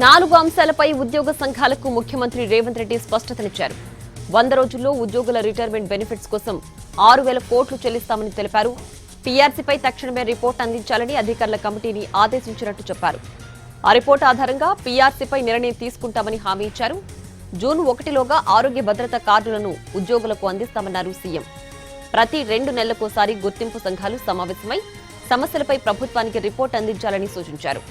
4 అంశాలపై ఉద్యోగ సంఘాలకు ముఖ్యమంత్రి రేవంత్ రెడ్డి స్పష్టతనిచ్చారు. 100 రోజుల్లో ఉద్యోగుల రిటైర్మెంట్ బెనిఫిట్స్ కోసం 6,000 కోట్లు చెల్లిస్తామని తెలిపారు. పీఆర్సీపై తక్షణమే రిపోర్ట్ అందించాలని అధికారుల కమిటీని ఆదేశించినట్టు చెప్పారు. ఆ రిపోర్ట్ ఆధారంగా పీఆర్సీపై నిర్ణయం తీసుకుంటామని హామీ ఇచ్చారు. జూన్ 1లోగా ఆరోగ్య భద్రత కార్డులను ఉద్యోగులకు అందిస్తామన్నారు సీఎం. ప్రతి 2 నెలలకోసారి గుర్తింపు సంఘాలు సమావేశమై సమస్యలపై ప్రభుత్వానికి రిపోర్ట్ అందించాలని సూచించారు.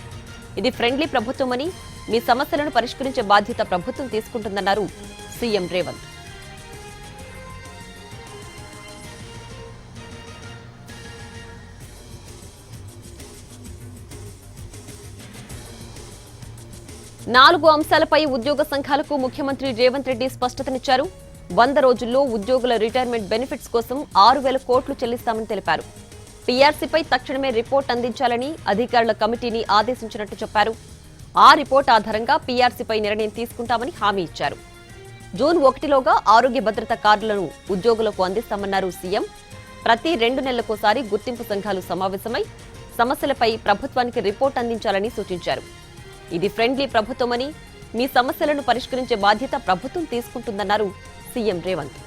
ఇది ఫ్రెండ్లీ ప్రభుత్వమని, మీ సమస్యలను పరిష్కరించే బాధ్యత ప్రభుత్వం తీసుకుంటుందన్నారు సీఎం రేవంత్. నాలుగు అంశాలపై ఉద్యోగ సంఘాలకు ముఖ్యమంత్రి రేవంత్ రెడ్డి స్పష్టతనిచ్చారు. 100 రోజుల్లో ఉద్యోగుల రిటైర్మెంట్ బెనిఫిట్స్ కోసం 6,000 కోట్లు చెల్లిస్తామని తెలిపారు. పీఆర్సీపై తక్షణమే రిపోర్ట్ అందించాలని అధికారుల కమిటీని ఆదేశించినట్టు చెప్పారు. ఆ రిపోర్ట్ ఆధారంగా పీఆర్సీపై నిర్ణయం తీసుకుంటామని హామీ ఇచ్చారు. జూన్ 1లోగా ఆరోగ్య భద్రత కార్డులను ఉద్యోగులకు అందిస్తామన్నారు సీఎం. ప్రతి 2 నెలలకోసారి గుర్తింపు సంఘాలు సమావేశమై సమస్యలపై ప్రభుత్వానికి రిపోర్ట్ అందించాలని సూచించారు. ఇది ఫ్రెండ్లీ ప్రభుత్వమని, మీ సమస్యలను పరిష్కరించే బాధ్యత ప్రభుత్వం తీసుకుంటుందన్నారు సీఎం రేవంత్.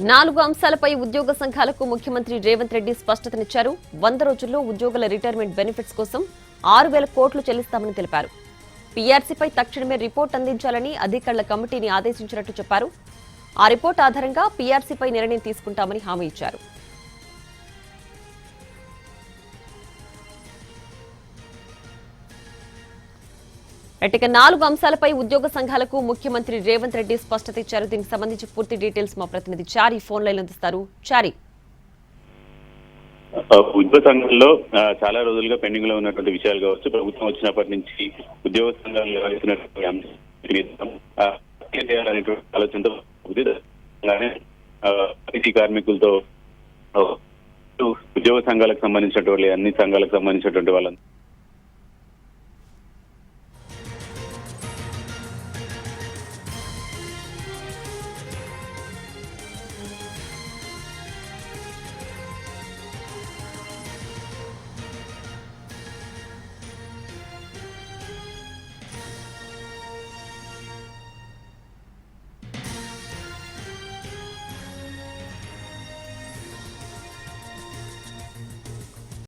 నాలుగు అంశాలపై ఉద్యోగ సంఘాలకు ముఖ్యమంత్రి రేవంత్ రెడ్డి స్పష్టతనిచ్చారు. 100 రోజుల్లో ఉద్యోగుల రిటైర్మెంట్ బెనిఫిట్స్ కోసం 6,000 కోట్లు చెల్లిస్తామని తెలిపారు. పీఆర్సీపై తక్షణమే రిపోర్ట్ అందించాలని అధికారుల కమిటీని ఆదేశించినట్టు చెప్పారు. ఆ రిపోర్ట్ ఆధారంగా పీఆర్సీపై నిర్ణయం తీసుకుంటామని హామీ ఇచ్చారు. ఇక 4 అంశాలపై ఉద్యోగ సంఘాలకు ముఖ్యమంత్రి రేవంత్ రెడ్డి స్పష్టత ఇచ్చారు. దీనికి సంబంధించి పూర్తి డీటెయిల్స్ మా ప్రతినిధి చారి ఫోన్ లైన్ అందిస్తారు. చారి, ఉద్యోగ సంఘంలో చాలా రోజులుగా పెండింగ్ లో ఉన్నటువంటి విషయాలు కావచ్చు, ప్రభుత్వం వచ్చినప్పటి నుంచి ఉద్యోగ సంఘాలు నిర్వహిస్తున్నటువంటి ఆలోచనతో ఐటీ కార్మికులతో ఉద్యోగ సంఘాలకు సంబంధించినటువంటి అన్ని సంఘాలకు సంబంధించినటువంటి వాళ్ళంతా